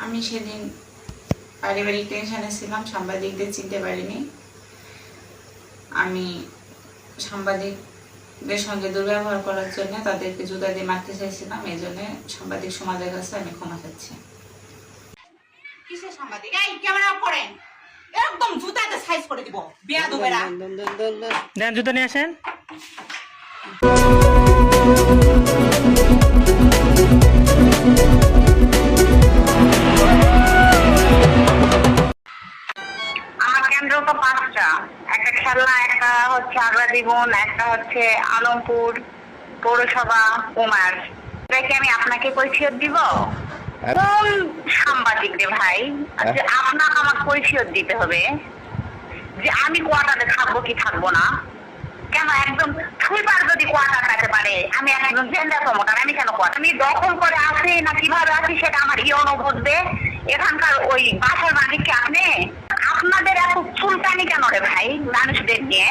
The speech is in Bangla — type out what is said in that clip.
আমি সেদিন পারিবারিক টেনশনে ছিলাম, সাংবাদিকদের চিনতে পারিনি। আমি সাংবাদিকদের সঙ্গে দুর্ব্যবহার করার জন্য তাদেরকে জুতা দিয়ে মারতে চাইছিলাম। এই জন্য সাংবাদিক সমাজের কাছে আমি ক্ষমা চাচ্ছি। কিসের সাংবাদিক? এই ক্যামেরা অফ করেন, একদম জুতাতে সাইজ করে দিব বেয়াদবেরা। দেন জুতা নিয়ে আসেন। আমার কেন্দ্র তো 5টা, একটা খেলনা, একটা হচ্ছে আগ্রা দ্বিগুণ, একটা হচ্ছে আলমপুর পৌরসভা কুমার। কি আমি আপনাকে পরিচয় দিব? কোন সাংবাদিক রে ভাই যে আপনাকে আমার পরিচয় দিতে হবে যে আমি কোয়ার্টারে থাকবো কি থাকবো না? কেন একদম সুইপার যদি কোয়ার্টার পেতে পারে, আমি একজন জেন্ডার প্রমোটার, আমি কেন কোয়ার্টার? আমি দখল করে আসি না কিভাবে আসি সেটা আমার ইয়নো বুঝবে। এখানকার ওই বাসার মালিককে আপনি, আপনাদের এত চুলকানি কেন রে ভাই মানুষদের নিয়ে?